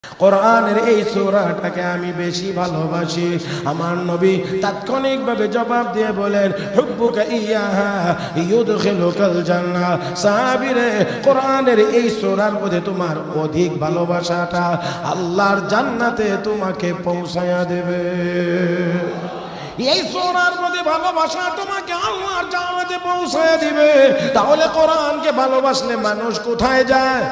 কোরআনের এই সূরাটাকে আমি বেশি ভালোবাসি। আমার নবী তাৎক্ষণিকভাবে জবাব দিয়ে বলেন, হুব্বুকা ইয়াহা ইউদখিলুকাল জান্নাহ। সাহাবীরে, কোরআনের এই সূরার মধ্যে তোমার অধিক ভালোবাসাটা আল্লাহর জান্নাতে তোমাকে পৌঁছায়া দেবে। এই সূরার মধ্যে ভালোবাসা তোমাকে আল্লাহর জান্নাতে পৌঁছায়া দিবে। তাহলে কোরআনকে ভালোবাসলে মানুষ কোথায় যায়?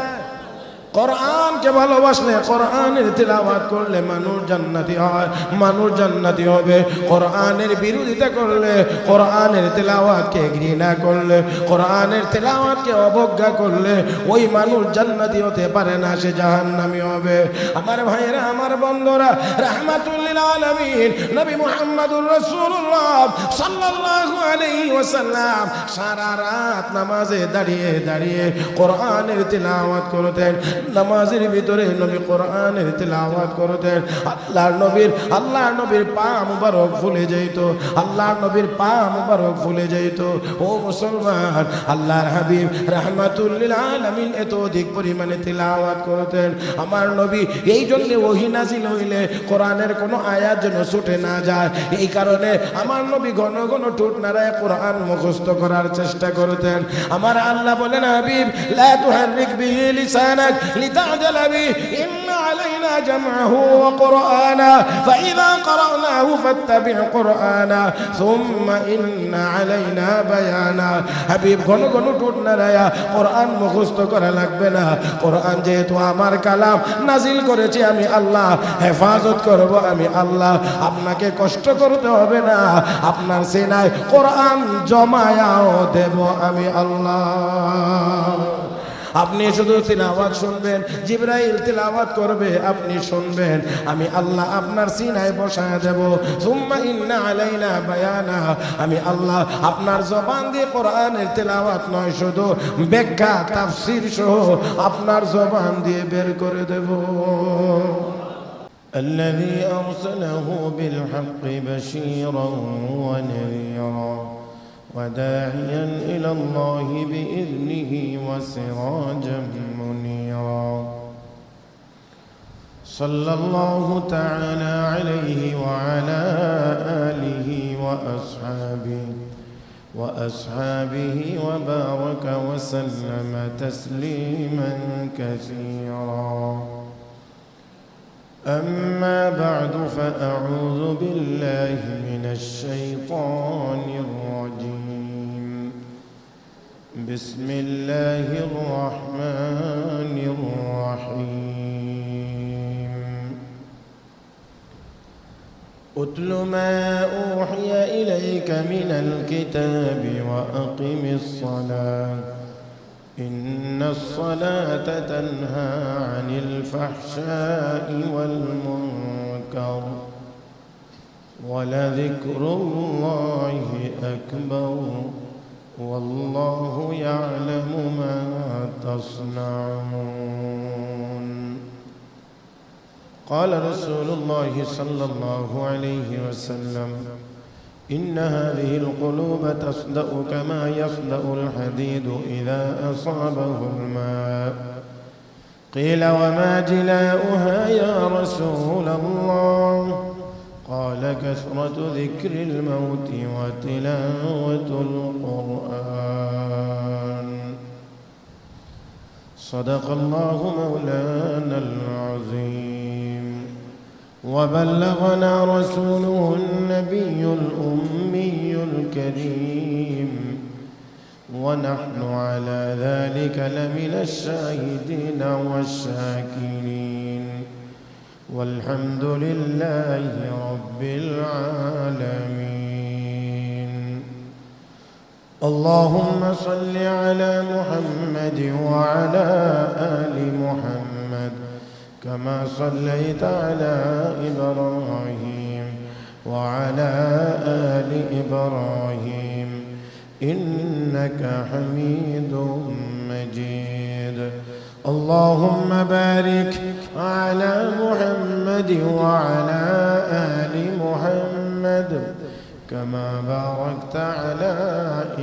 কোরআনকে ভালোবাসলে, কোরআনের তিলাওয়াত করলে মানুষ জান্নাতি হয়, মানুষ জান্নাতি হবে। কোরআনের বিরোধিতা করলে, কোরআনের তিলাওয়াতকে ঘৃণা করলে, কোরআনের তিলাওয়াতকে অবজ্ঞা করলে ওই মানুষ জান্নাতি হতে পারে না, সে জাহান্নামী হবে। আমার ভাইয়েরা, আমার বন্ধুরা, রাহমাতুল লিল আলামিন নবী মুহাম্মদুর রাসূলুল্লাহ সাল্লাল্লাহু আলাইহি ওয়াসাল্লাম সারা রাত নামাজে দাঁড়িয়ে দাঁড়িয়ে কোরআনের তিলাওয়াত করতেন। নামাজের ভিতরে নবী কোরআনের তিলাওয়াত করতেন। আল্লাহর নবীর পা মুবারক ফুলে যেত, আল্লাহর নবীর পা মুবারক ফুলে যেত। ও মুসলমান, আল্লাহর হাবিব রাহমাতুল লিল আলামিন এত অধিক পরিমাণে তিলাওয়াত করতেন। আমার নবী এই জন্য ওহী নাজিল হইলে কোরআনের কোনো আয়াত যেন ছুটে না যায়, এই কারণে আমার নবী ঘন ঘন ঠোঁট নাড়ায় কোরআন মুখস্থ করার চেষ্টা করতেন। আমার আল্লাহ বলেন, হাবিব লা তুহাররিক বিহি লিসানাক লিতা'জালা বিহি ইন্না আলাইনা জামআহু ওয়া কুরআনা ফাইযা ক্বরানাহু ফাত্তাবি' কুরআনা সুম্মা ইন্না আলাইনা বায়ানা। হাবিব ঘন ঘন ঠোঁট নাড়ায়া কোরআন মুখস্থ করা লাগবে না। কোরআন যেহেতু আমার কালাম, নাজিল করেছি আমি আল্লাহ, হেফাজত করব আমি আল্লাহ। আপনাকে কষ্ট করতে হবে না, আপনার সিনায় কোরআন জমায়াও দেব আমি আল্লাহ। আপনি শুধু তিলাওয়াত শুনবেন, জিবরাইল তিলাওয়াত করবে, আপনি শুনবেন, আমি আল্লাহ আপনার সিনায় বসায় দেব। সুম্মা ইন্না আলাইনা বায়ানা, আমি আল্লাহ আপনার জবান দিয়ে কোরআনের তিলাওয়াত নয়, শুধু ব্যাখ্যা তাফসীর সহ আপনার জবান দিয়ে বের করে দেব। الذي أرسله بالحق بشيرا ونذيرا وداعيا إلى الله بإذنه وسراجا منيرا صلى الله تعالى عليه وعلى آله وأصحابه وبارك وسلم تسليما كثيرا. أما بعد، فأعوذ بالله من الشيطان الرجيم. بسم الله الرحمن الرحيم. أتل ما أوحي إليك من الكتاب وأقم الصلاة إن الصلاة تنهى عن الفحشاء والمنكر ولذكر الله أكبر والله يعلم ما تصنعون. قال رسول الله صلى الله عليه وسلم: إن هذه القلوب تصدأ كما يصدأ الحديد إذا أصابه الماء. قيل: وما جلاؤها يا رسول الله؟ قال: كثرة ذكر الموت وتلاوة القرآن. صدق الله مولانا العظيم، وبلغنا رسوله النبي الأمي الكريم، ونحن على ذلك لمن الشاهدين والشاكرين، والحمد لله رب العالمين. اللهم صل على محمد وعلى آل محمد كما صليت على إبراهيم وعلى آل إبراهيم إنك حميد مجيد. اللهم بارك على محمد وعلى آل محمد كما باركت على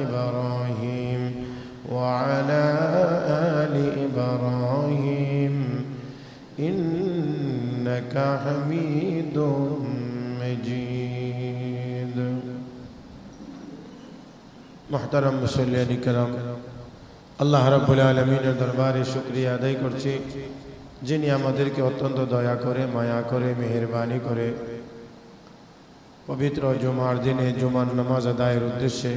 إبراهيم وعلى آل إبراهيم إنك ইন্নাকা হামিদুম মাজিদ। মুহতারাম মুসল্লিয়ান কিরাম, আল্লাহ রাব্বুল আলামিনের দরবারে শুকরিয়া আদায় করছি, যিনি আমাদেরকে অত্যন্ত দয়া করে, মায়া করে, মেহেরবানি করে পবিত্র জুমার দিনে জুমার নামাজ আদায়ের উদ্দেশ্যে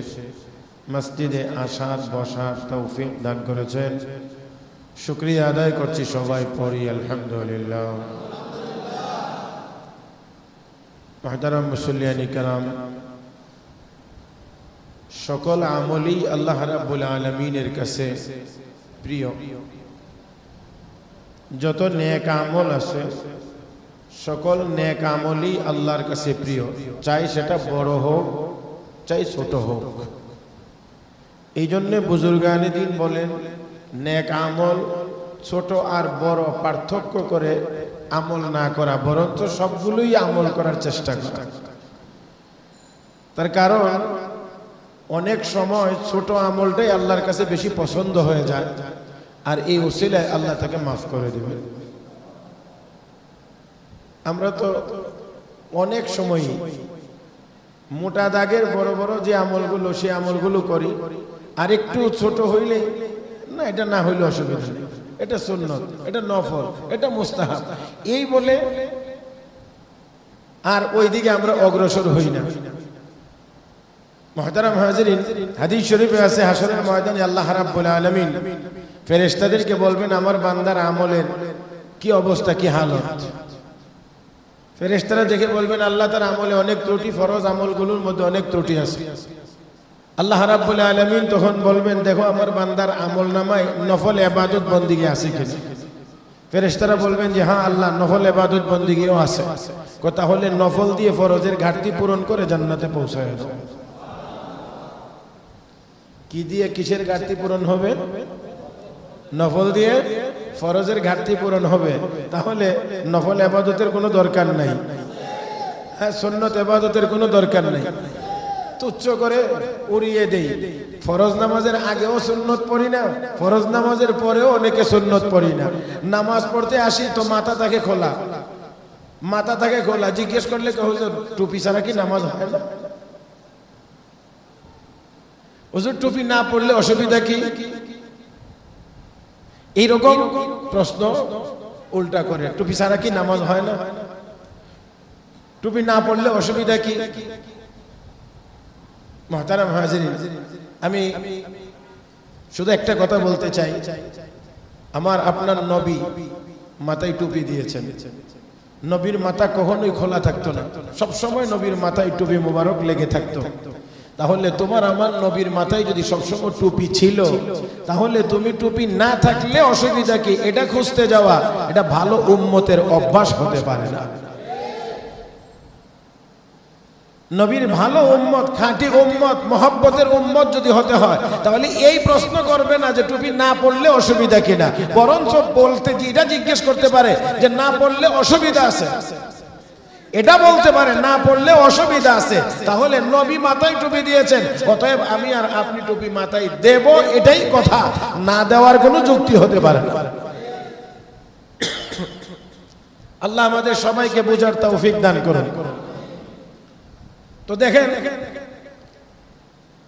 মসজিদে আসার বসার তৌফিক দান করেছেন। শুকরিয়া আদায় করছি, সবাই পড়ি আলহামদুলিল্লাহ। মুহতারাম মুসল্লিয়ান কিরাম, সকল আমলই আল্লাহ রাব্বুল আলামিনের কাছে প্রিয়। যত নেক আমল আছে সকল নেক আমলই আল্লাহর কাছে প্রিয়, চাই সেটা বড় হোক চাই ছোট হোক। এই জন্যে বুজুর্গানে দিন বলেন, নেক আমল ছোট আর বড় পার্থক্য করে আমল না করা, বরঞ্চ সবগুলোই আমল করার চেষ্টা করা। তার কারণ অনেক সময় ছোট আমলটাই আল্লাহর কাছে বেশি পছন্দ হয়ে যায়, আর এই ওসিলায় আল্লাহ তাকে মাফ করে দেবে। আমরা তো অনেক সময় মোটা দাগের বড় বড় যে আমলগুলো সেই আমলগুলো করি, আর একটু ছোট হইলে না এটা না হইলে অসুবিধা নেই, এটা সুন্নত, এটা নফল, এটা মুস্তাহাব এই বলে আর ওইদিকে আমরা অগ্রসর হই না। মুহতারাম হাজিরিন, হাদিস শরীফে আছে হাসরের ময়দানে আল্লাহ রাব্বুল আলামিন ফেরেশতাদেরকে বলবেন, আমার বান্দার আমলের কি অবস্থা, কি হালত। ফেরেশতারা দেখে বলবেন, আল্লাহ তার আমলে অনেক ত্রুটি, ফরজ আমলগুলোর মধ্যে অনেক ত্রুটি আছে। আল্লাহ রাব্বুল আলামিন তখন বলবেন, দেখো আমার বান্দার আমল নামায় নফল ইবাদত বন্দেগী আছে কিনা। ফেরেশতারা বলবেন যে হ্যাঁ আল্লাহ, নফল ইবাদত বন্দেগীও আছে। কথা হলে নফল দিয়ে ফরজের ঘাটতি পূরণ করে জান্নাতে পৌঁছায় যাবে। কি দিয়ে কিসের ঘাটতি পূরণ হবে? নফল দিয়ে ফরজের ঘাটতি পূরণ হবে। তাহলে নফল ইবাদতের কোনো দরকার নাই, হ্যাঁ সুন্নত ইবাদতের কোনো দরকার নাই, তুচ্ছ করে উড়িয়ে দেই। ফরজ নামাজের আগেও সুন্নত পড়ি না, ফরজ নামাজের পরেও অনেকে সুন্নত পড়ি না। নামাজ পড়তে আসি তো মাথা থাকে খোলা, মাথা থাকে খোলা। জিজ্ঞেস করলে হুজুর টুপি ছাড়া কি নামাজ হয় না? হুজুর টুপি না পড়লে অসুবিধা কি? এইরকম প্রশ্ন উল্টা করে, টুপি ছাড়া কি নামাজ হয় না? টুপি না পড়লে অসুবিধা কি? মুহতারাম হাজিরিন, আমি শুধু একটা কথা বলতে চাই, আমার আপনার নবী মাথায় টুপি দিয়েছেন। নবীর মাথা কখনোই খোলা থাকতো না, সব সময় নবীর মাথায় টুপি মোবারক লেগে থাকতো। তাহলে তোমার আমার নবীর মাথায় যদি সবসময় টুপি ছিল, তাহলে তুমি টুপি না থাকলে অসুবিধা কি? এটা খুঁজতে যাওয়া, এটা ভালো উম্মতের অভ্যাস হতে পারে না। নবীর ভালো উম্মত, খাঁটি উম্মত, মহব্বতের উম্মত যদি হতে হয়, তাহলে এই প্রশ্ন করবে না যে টুপি না পড়লে অসুবিধা কিনা, বরঞ্চ বলতে এটা জিজ্ঞেস করতে পারে যে না পড়লে অসুবিধা আছে, এটা বলতে পারে না পড়লে অসুবিধা আছে। তাহলে নবী মাথায় টুপি দিয়েছেন, অতএব আমি আর আপনি টুপি মাথায় দেব, এটাই কথা, না দেওয়ার কোনো যুক্তি হতে পারে না। আল্লাহ আমাদের সবাইকে বুঝার তৌফিক দান করুন। তো দেখেন,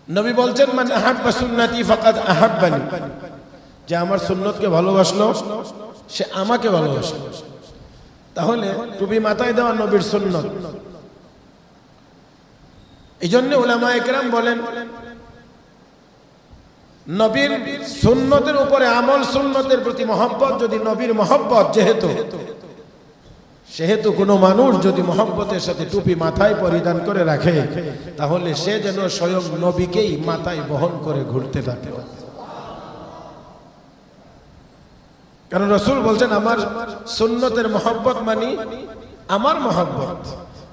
নবী বলছেন, মান আহাব্বা সুন্নতি ফাকাদ আহাব্বানি, যে আমার সুন্নতকে ভালোবাসলো সে আমাকে ভালোবাসলো। তাহলে টুপি মাথায় দেওয়া নবীর সুন্নত। এই জন্য উলামায়ে কেরাম বলেন, নবীর সুন্নতের উপরে আমল, সুন্নতের প্রতি মহব্বত যদি নবীর মহব্বত সেহেতু কোনো মানুষ যদি মহব্বতের সাথে টুপি মাথায় পরিধান করে রাখে, তাহলে সে যেন স্বয়ং নবীকেই মাথায় বহন করে ঘুরতে থাকে। কারণ রাসূল বলছেন, আমার সুন্নতের মহব্বত মানি আমার মহব্বত।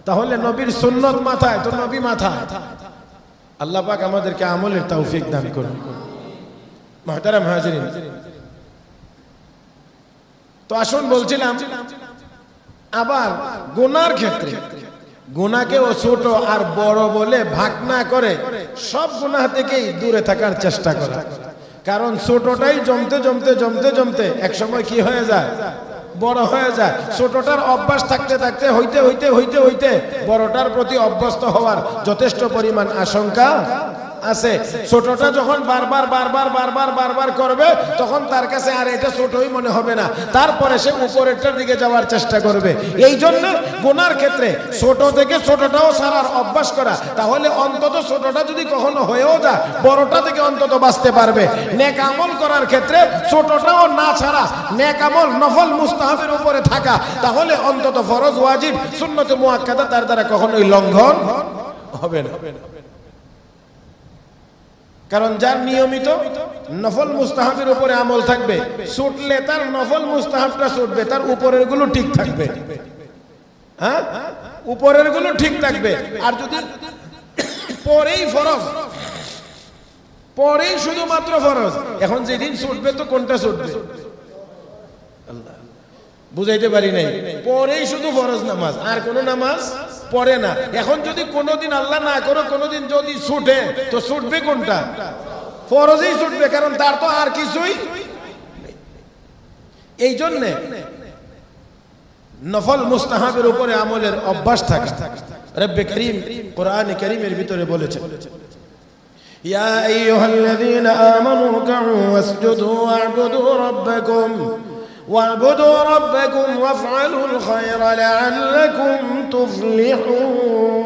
তাহলে নবীর সুন্নত মাথায় তো নবী মাথায়। আল্লাহ পাক আমাদেরকে আমলের তৌফিক দান করুন। মুহতারাম হাজিরিন, তো আসুন বলছিলাম, আবার গুনার ক্ষেত্রে গুনাহকে ও ছোট আর বড় বলে ভাগ না করে সব গুনাহ থেকেই দূরে থাকার চেষ্টা করা। কারণ ছোটটাই জমতে জমতে জমতে জমতে এক সময় কি হয়ে যায়? বড় হয়ে যায়। ছোটটার অভ্যাস থাকতে থাকতে হইতে হইতে হইতে হইতে বড়টার প্রতি অভ্যস্ত হওয়ার যথেষ্ট পরিমাণ আশঙ্কা আছে। ছোটটা যখন বারবার বারবার বারবার বারবার করবে তখন তার কাছে আর এটা ছোটই মনে হবে না, তারপরে সে উপরেরটার দিকে যাওয়ার চেষ্টা করবে। এই জন্য গুনার ক্ষেত্রে ছোট থেকে ছোটটাও ছাড়ার অভ্যাস করা, তাহলে অন্তত ছোটটা যদি কখনো হয়েও যায় বড়টা থেকে অন্তত বাঁচতে পারবে। নেক আমল করার ক্ষেত্রে ছোটটাও না ছাড়া নেক আমল নফল মুস্তাহাবের উপরে থাকা, তাহলে অন্তত ফরজ ওয়াজিব সুন্নত মুআক্কাদা তার দ্বারা কখনোই লঙ্ঘন হবে না। কারণ যার নিয়মিত নফল মুস্তাহাবের উপরে আমল থাকবে, ছুটলে তার নফল মুস্তাহাবটা ছুটবে, তার উপরের গুলো ঠিক থাকবে। হ্যাঁ, উপরের গুলো ঠিক থাকবে। আর যদি পরেই ফরজ, পরেই শুধুমাত্র ফরজ, এখন যেদিন ছুটবে তো কোনটা ছুটবে আল্লাহ বুঝাইতে পারি নাই। পরেই শুধু ফরজ নামাজ, আর কোন নামাজ পড়ে না। এখন যদি কোনোদিন আল্লাহ না করো কোনোদিন যদি ছুটে তো ছুটবে কোনটা? ফরজই ছুটবে, কারণ তার তো আর কিছুই। এই জন্য নফল মুস্তাহাবের উপরে আমলের অভ্যাস থাকে। রব্বে করিম কোরআনে কারীমের ভিতরে বলেছেন, ইয়া আইয়ুহাল্লাযীনা আমানু রুকউ ওয়াসজুদু ওয়া'বুদু রাব্বাকুম واعبدوا ربكم وافعلوا الخير لعلكم تفلحون।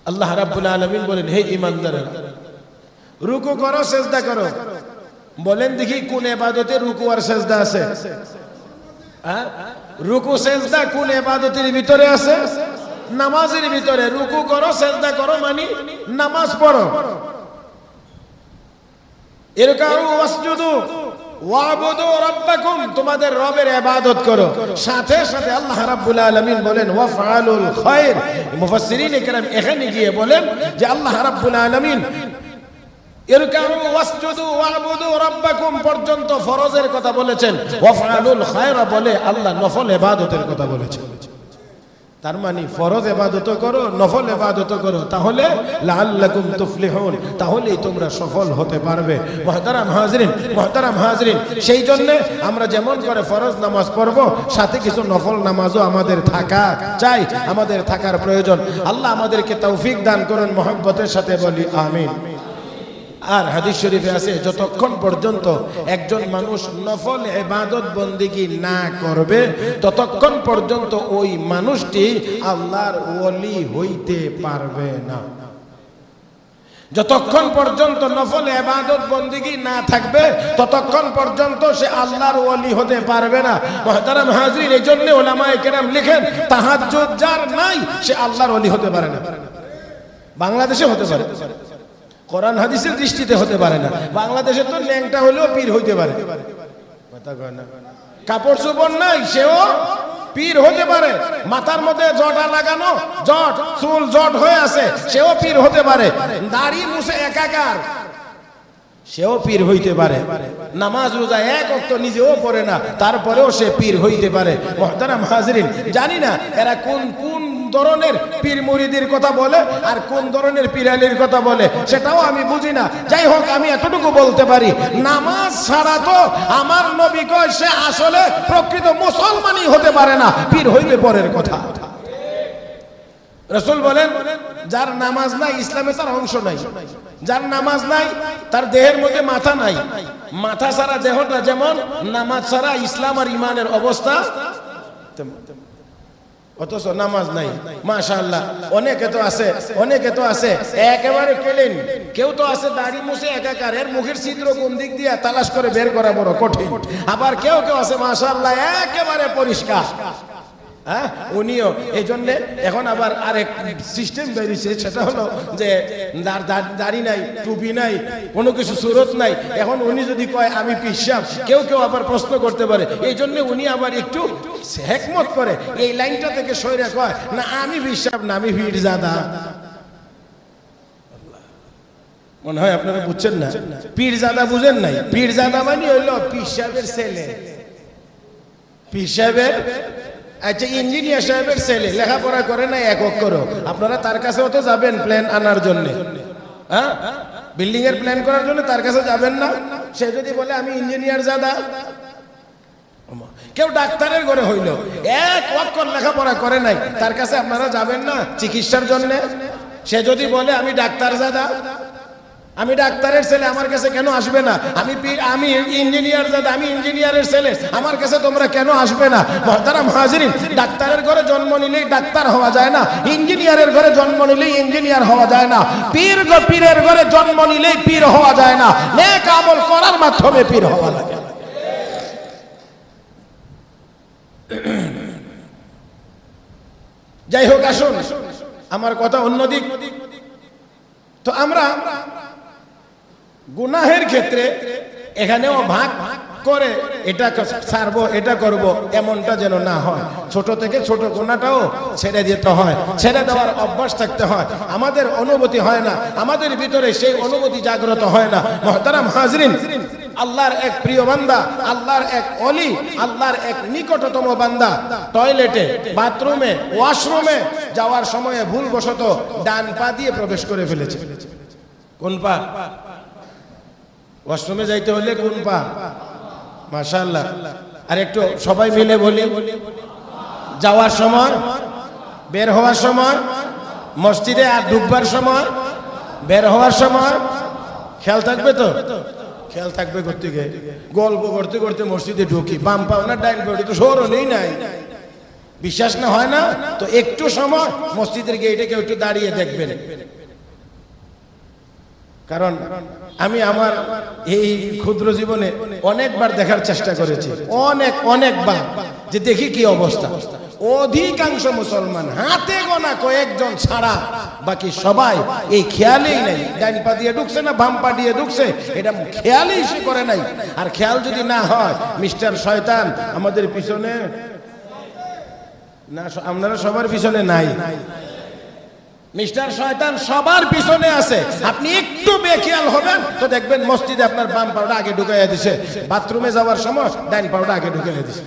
আল্লাহ রাব্বুল আলামিন বলেন, হে ঈমানদারেরা, রুকু করো সিজদা করো। বলেন দেখি কোন ইবাদতে রুকু আর সিজদা আছে? হ্যাঁ, রুকু সিজদা কোন ইবাদতের ভিতরে আছে? নামাজের ভিতরে। রুকু করো সিজদা করো মানে নামাজ পড়ো। ইরকাউ ওয়াসজুদু ওয়া'বুদু রাব্বাকুম, তোমাদের রবের ইবাদত করো। সাথে সাথে আল্লাহ রাব্বুল আলামিন বলেন ওয়াফআলুল খায়র। মুফাসসিরিন کرام এখানে গিয়ে বলেন যে আল্লাহ রাব্বুল আলামিন ইরকাউ ওয়াসজুদু ওয়া'বুদু রাব্বাকুম পর্যন্ত ফরজের কথা বলেছেন, ওয়াফআলুল খায়র বলে আল্লাহ নফল ইবাদতের কথা বলেছেন। তার মানে ফরজ ইবাদত করো, নফল ইবাদত করো, তাহলে লাআল্লাকুম তুফলিহুন, তাহলেই তোমরা সফল হতে পারবে। মুহতারাম হাজরিন, সেই জন্য আমরা যেমন করে ফরজ নামাজ পড়ব, সাথে কিছু নফল নামাজও আমাদের থাকা চাই, আমাদের থাকার প্রয়োজন। আল্লাহ আমাদেরকে তৌফিক দান করুন, মহব্বতের সাথে বলি আমিন। আর হাদিস শরীফে আছে, যতক্ষণ পর্যন্ত একজন মানুষ নফল ইবাদত বন্দেগী না করবে ততক্ষণ পর্যন্ত ওই মানুষটি আল্লাহর ওলি হইতে পারবে না। যতক্ষণ পর্যন্ত নফল ইবাদত বন্দেগী না থাকবে ততক্ষণ পর্যন্ত সে আল্লাহর ওলি হতে পারবে না। মুহতারাম হাজরিন, এই জন্য উলামায়ে কেরাম লিখেন, তাহাজ্জুদ যার নাই সে আল্লাহর ওলি হতে পারে না। বাংলাদেশে হতে পারে, কোরআন হাদিসের দৃষ্টিতে হতে পারে না। বাংলাদেশে তো ল্যাংটা হলেও পীর হইতে পারে, কাপড় চোপড় নাই সেও পীর হতে পারে, মাথার মধ্যে জটা লাগানো, জট চুল জট হয়ে আছে সেও পীর হতে পারে, দাড়ি মুছে একাকার সেও পীর হইতে পারে, নামাজ রোজা এক ওয়াক্ত নিজেও পড়ে না তারপরেও সে পীর হইতে পারে। মুহতারাম হাজরিন, জানি না এরা কোন কোন ধরনের পীর মুরিদের কথা বলে আর কোন ধরনের পীরালির কথা বলে, সেটাও আমি বুঝি না। যাই হোক, আমি এতটুকু বলতে পারি, নামাজ ছাড়া তো আমার নবী কয় সে আসলে প্রকৃত মুসলমানই হতে পারে না, পীর হইলে পরের কথা। রাসূল বলেন, যার নামাজ নাই ইসলামে তার অংশ নাই। যার নামাজ নাই তার দেহের মধ্যে মাথা নাই, মাথা ছাড়া দেহটা যেমন, নামাজ ছাড়া ইসলাম আর ইমানের অবস্থা। অথচ নামাজ নাই। মাশাআল্লাহ, অনেকে তো আছে একেবারে কেলেন, কেউ তো আছে দাড়ি মুছে একাকার, এর মুখের ছিদ্র কোন দিক দিয়ে তালাশ করে বের করা বড় কঠিন। আবার কেউ আছে মাশাআল্লাহ একেবারে পরিষ্কার। হ্যাঁ, উনিও এই জন্য এখন আবার আরেক সিস্টেম বেরিয়েছে, সেটা হলো যে দাড়ি নাই, টুপি নাই, কোনো কিছু সুরত নাই। এখন উনি যদি কয় আমি পিসাব, কেউ আবার প্রশ্ন করতে পারে। এই জন্য উনি আবার একটু হেকমত করে এই লাইনটা থেকে সরে কয়, না আমি পিসাব না, আমি পীরজাদা। মনে হয় আপনারা বুঝছেন না, পীরজাদা বুঝেন নাই। পীরজাদা মানে হইলো পিসাবের ছেলে, পিসাবের আচ্ছা ইঞ্জিনিয়ার সাহেবের ছেলে, লেখাপড়া করে না এক অক্ষরও। আপনারা তার কাছেও তো যাবেন প্ল্যান আনার জন্য, হ্যাঁ, বিল্ডিং এর প্ল্যান করার জন্য তার কাছে যাবেন না? সে যদি বলে আমি ইঞ্জিনিয়ার জাদা, কেউ ডাক্তারের ঘরে হইল, এক অক্ষর লেখাপড়া করে নাই, তার কাছে আপনারা যাবেন না চিকিৎসার জন্য? সে যদি বলে আমি ডাক্তার জাদা, আমি ডাক্তারের ছেলে, আমার কাছে কেন আসবে না? আমি ইঞ্জিনিয়ার জাদা, আমি ইঞ্জিনিয়ারের ছেলে, আমার কাছে তোমরা কেন আসবে না? মুহতারাম হাজিরিন, ডাক্তারের ঘরে জন্ম নিলেই ডাক্তার হওয়া যায় না, ইঞ্জিনিয়ারের ঘরে জন্ম নিলেই ইঞ্জিনিয়ার হওয়া যায় না, পীরের ঘরে জন্ম নিলেই পীর হওয়া যায় না, নেক আমল করার মাধ্যমে পীর হওয়া লাগে। যাই হোক, আসুন আমার কথা অন্যদিক। তো আমরা গুনাহের ক্ষেত্রে এখানেও ভাগ করে এটা ছাড়বো এটা করব, এমনটা যেন না হয়। ছোট থেকে ছোট গুনাহটাও ছেড়ে দিতে হয়, ছেড়ে দেওয়ার অভ্যাস থাকতে হয়। আমাদের অনুভূতি হয় না, আমাদের ভিতরে সেই অনুভূতি জাগ্রত হয় না। মুহতারাম হাজরিন, আল্লাহর এক প্রিয় বান্দা, আল্লাহর এক ওলি, আল্লাহর এক নিকটতম বান্দা টয়লেটে, বাথরুমে, ওয়াশরুমে যাওয়ার সময়ে ভুলবশত ডান পা দিয়ে প্রবেশ করে ফেলেছে। কোন পা? ওয়াশরুমে যাইতে হলে কোন পা? মাশাআল্লাহ। আর একটু সবাই মিলে বলি, যাওয়ার সময়, বের হওয়ার সময়, মসজিদে আর ঢুকবার সময়, বের হওয়ার সময় খেয়াল থাকবে তো? খেয়াল থাকবে। করতে গিয়ে গল্প করতে করতে মসজিদে ঢুকি, বাম পাও না ডাইন পাও, তো সরণই নাই, বিশ্বাস না হয় না তো একটু সময় মসজিদের গেটে কেউ একটু দাঁড়িয়ে দেখবেন। কারণ আমি আমার এই ক্ষুদ্র জীবনে অনেকবার দেখার চেষ্টা করেছি, অনেকবার, যে দেখি কি অবস্থা। অধিকাংশ মুসলমান, হাতে গোনা কয়েকজন ছাড়া বাকি সবাই এই খেয়ালই নেই, ডান পা দিয়ে ঢুকছে না বাম পা দিয়ে ঢুকছে, এটা খেয়ালই সে করে নাই। আর খেয়াল যদি না হয়, মিস্টার শয়তান আমাদের পিছনে না, আপনারা সবার পিছনে নাই, মিস্টার শয়তান সবার পিছনে আছে। আপনি একটু বেখেয়াল হবেন তো দেখবেন মসজিদে আপনার বাম পাউডা আগে ঢুকাইয়া দিছে, বাথরুমে যাওয়ার সময় ডাইন পাউডা আগে ঢুকাইয়া দিছে।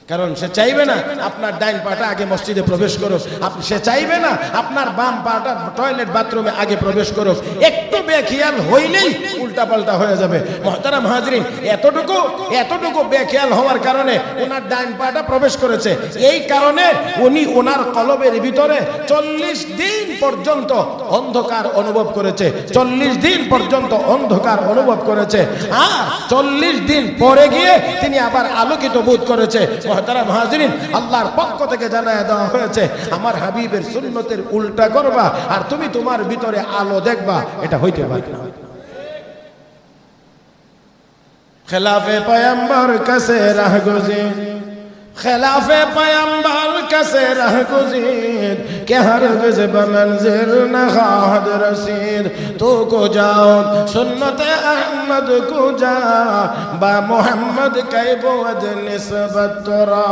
কারণ সে চাইবে না আপনার ডাইন পাটা আগে মসজিদে প্রবেশ করুক, সে চাইবে না আপনার বাম পাটা টয়লেট বাথরুমে আগে প্রবেশ করুক। একটু বেখেয়াল হইলেই উল্টা পাল্টা হয়ে যাবে। মুহতারাম হাজরিন, এতটুকু বেখেয়াল হওয়ার কারণে ওনার ডাইন পাটা প্রবেশ করেছে। এই কারণে উনি ওনার কলবের ভিতরে 40 দিন পর্যন্ত অন্ধকার অনুভব করেছে, 40 দিন পর্যন্ত অন্ধকার অনুভব করেছে। আর 40 দিন পরে গিয়ে তিনি আবার আলোকিত বোধ করেছে। মুহতারাম হাজিরিন, আল্লাহর পক্ষ থেকে জানায় দেওয়া হয়েছে, আমার হাবিবের সুন্নতের উল্টা করবা আর তুমি তোমার ভিতরে আলো দেখবা, এটা হইতে পারে না। খেলাফে পয়গম্বর কাছে রাহ গুজির, খেলাফে পয়গম্বর কাছে রাহ গুজির, কে হরগিজ বমনজিল না খাদ রসিদ, তো কো যাও সুন্নতে আহমদ কো যা, বা মোহাম্মদ কে بود নিসবত তোরা।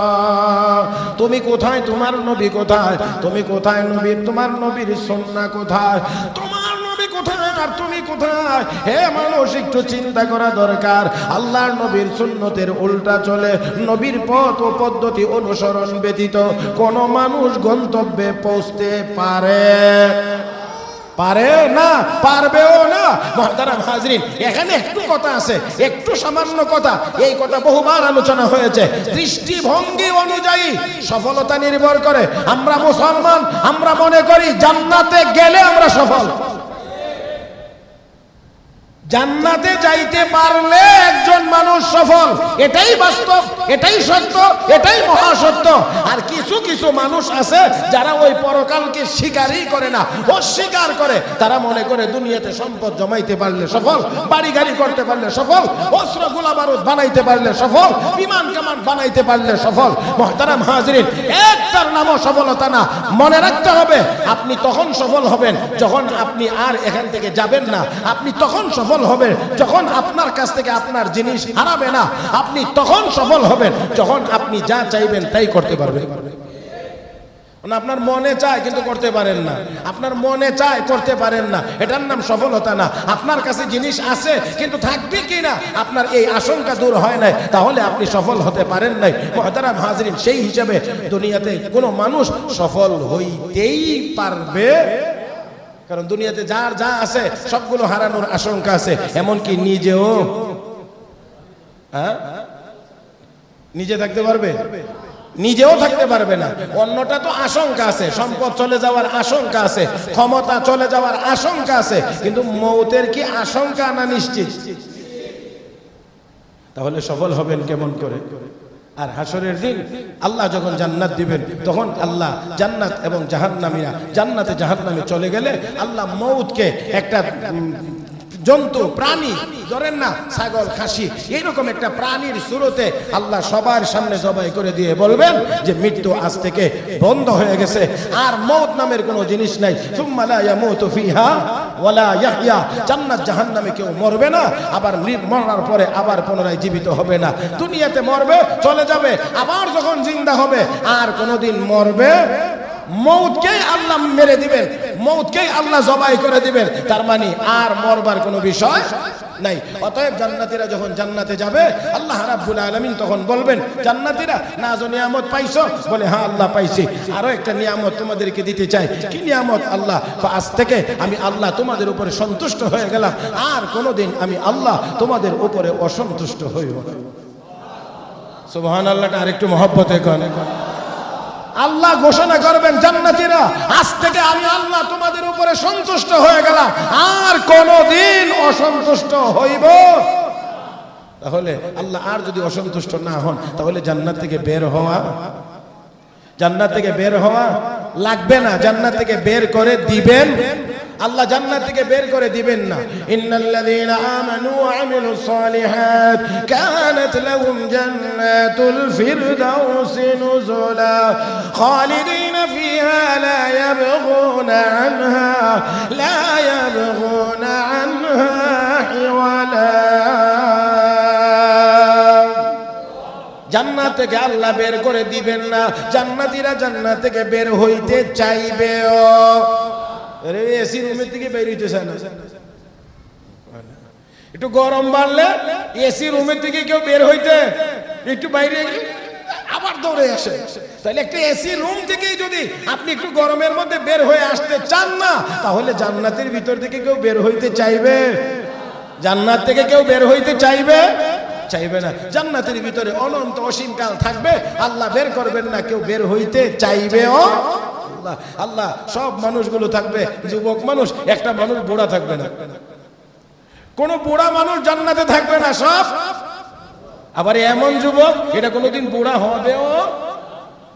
তুমি কোথায়, তোমার নবী কোথায়? তুমি কোথায় নবী, তোমার নবীর সুন্নাহ কোথায়? তোমার নবী কোথায় আর তুমি কোথায়? হে মানুষ, একটু চিন্তা করা দরকার। আল্লাহর নবীর সুন্নতের উল্টা চলে, নবীর পথ ও পদ্ধতি অনুসরণ ব্যতীত কোন মানুষ গন্তব্যে পৌঁছতে পারে না, পারবেও না। মুহতারাম হাজরিন, এখানে একটু কথা আছে, একটু সামান্য কথা, এই কথা বহুবার আলোচনা হয়েছে। দৃষ্টিভঙ্গি অনুযায়ী সফলতা নির্ভর করে। আমরা মুসলমান, আমরা মনে করি জান্নাতে গেলে আমরা সফল, জান্নাতে যাইতে পারলে একজন মানুষ সফল। এটাই বাস্তব, এটাই সত্য, এটাই মহাসত্য। আর কিছু কিছু মানুষ আছে যারা ওই পরকালকে স্বীকারই করে না, অস্বীকার করে। তারা মনে করে দুনিয়াতে সম্পদ জমাইতে পারলে সফল, বাড়ি গাড়ি করতে পারলে সফল, অস্ত্র গোলা বারুদ বানাইতে পারলে সফল, বিমান কামান বানাইতে পারলে সফল। মুহতারাম হাজরিন, একটার নামও সফলতা না। মনে রাখতে হবে, আপনি তখন সফল হবেন যখন আপনি আর এখান থেকে যাবেন না। আপনি তখন সফল হবেন যখন আপনার কাছ থেকে আপনার জিনিস হারাবে না। আপনি তখন সফল হবেন যখন আপনি যা চাইবেন তাই করতে পারবেন। আপনার মনে চায় কিন্তু করতে পারেন না, আপনার মনে চায় করতে পারেন না, এটার নাম সফলতা না। আপনার কাছে জিনিস আছে কিন্তু থাকবে কিনা আপনার এই আশঙ্কা দূর হয় নাই, তাহলে আপনি সফল হতে পারেন নাই। মুহতারাম হাজরিন, সেই হিসাবে দুনিয়াতে কোনো মানুষ সফল হইতেই পারবে কারণ দুনিয়াতে যার যা আছে সবগুলো হারানোর আশঙ্কা আছে, এমনকি নিজেও নিজে থাকতে পারবে, নিজেও থাকতে পারবে না। অন্যটা তো আশঙ্কা আছে, সম্পদ চলে যাওয়ার আশঙ্কা আছে, ক্ষমতা চলে যাওয়ার আশঙ্কা আছে, কিন্তু মৌতের কি আশঙ্কা না নিশ্চিত? তাহলে সফল হবেন কেমন করে? আর হাসরের দিন আল্লাহ যখন জান্নাত দিবেন, তখন আল্লাহ জান্নাত এবং জাহান্নামীরা জান্নাতে জাহান্নামে চলে গেলে আল্লাহ মৌতকে একটা জন্তু প্রাণী, ধরেন না ছাগল খাসি, এইরকম একটা প্রাণীর সুরতে আল্লাহ সবার সামনে জবাই করে দিয়ে বলবেন যে মৃত্যু আজ থেকে বন্ধ হয়ে গেছে, আর মৌত নামের কোনো জিনিস নাই। সুম্মা লা ইয়ামুতু ফিহা ওয়ালা ইয়াহইয়া, জান্নাত জাহান্নামে কেউ মরবে না, আবার মরার পরে আবার পুনরায় জীবিত হবে না। দুনিয়াতে মরবে, চলে যাবে, আবার যখন জিন্দা হবে আর কোনোদিন মরবে, মৌতকেই আল্লাহ মেরে দিবেন, মৌতকেই আল্লাহ জবাই করে দিবেন, তার মানে আর মরবার কোনো বিষয় নাই। অতএব জান্নাতীরা যখন জান্নাতে যাবে, আল্লাহ রাব্বুল আলামিন তখন বলবেন, জান্নাতীরা নাজ ও নিয়ামত পাইছো? বলে হ্যাঁ আল্লাহ পাইছি, আরো একটা নিয়ামত তোমাদেরকে দিতে চাই। কি নিয়ামত? আল্লাহ আজ থেকে আমি আল্লাহ তোমাদের উপরে সন্তুষ্ট হয়ে গেলাম, আর কোনোদিন আমি আল্লাহ তোমাদের উপরে অসন্তুষ্ট হইব না। সুবহানাল্লাহটা আরেকটু মহব্বতে কোন আল্লাহ ঘোষণা করবেন, জান্নাতীরা আজ থেকে আমি আল্লাহ তোমাদের উপরে সন্তুষ্ট হয়ে গেলাম, আর কোনদিন অসন্তুষ্ট হইব। তাহলে আল্লাহ আর যদি অসন্তুষ্ট না হন, তাহলে জান্নাত থেকে বের হওয়া, জান্নাত থেকে বের হওয়া লাগবে না, জান্নাত থেকে বের করে দিবেন আল্লাহ, জান্নাত থেকে বের করে দিবেন না। ইন্নাল্লাযীনা আমানু ওয়া আমিলুস সালিহাত কানাত লাহুম জান্নাতুল ফিরদাউসি নুজুলা খালিদিনা ফিহা লা ইয়াবগুনা আনহা হিওয়ালা। জান্নাত থেকে আল্লাহ বের করে দিবেন না, জান্নাতীরা জান্নাত থেকে বের হইতে চাইবেও। এসি রুমের থেকে বের হইতে চায় না, একটু গরম বাড়লে এসি রুমের থেকে কেউ বের হইতে একটু বাইরে আবার দৌড়ে আসে। তাহলে একটা এসি রুম থেকেই যদি আপনি একটু গরমের মধ্যে বের হয়ে আসতে চান না, তাহলে জান্নাতের ভিতর থেকে কেউ বের হইতে চাইবে? জান্নাত থেকে কেউ বের হইতে চাইবে? চাইবে না। জান্নাতের ভিতরে অনন্ত অসীমকাল থাকবে, আল্লাহ বের করবেন না, কেউ বের হইতে চাইবেও। আল্লাহ সব মানুষগুলো থাকবে যুবক মানুষ, একটা মানুষ বুড়া থাকবে না, কোন বুড়া মানুষ জান্নাতে থাকবে না, সব আবার এমন যুবক এটা কোনোদিন বুড়া হবেও,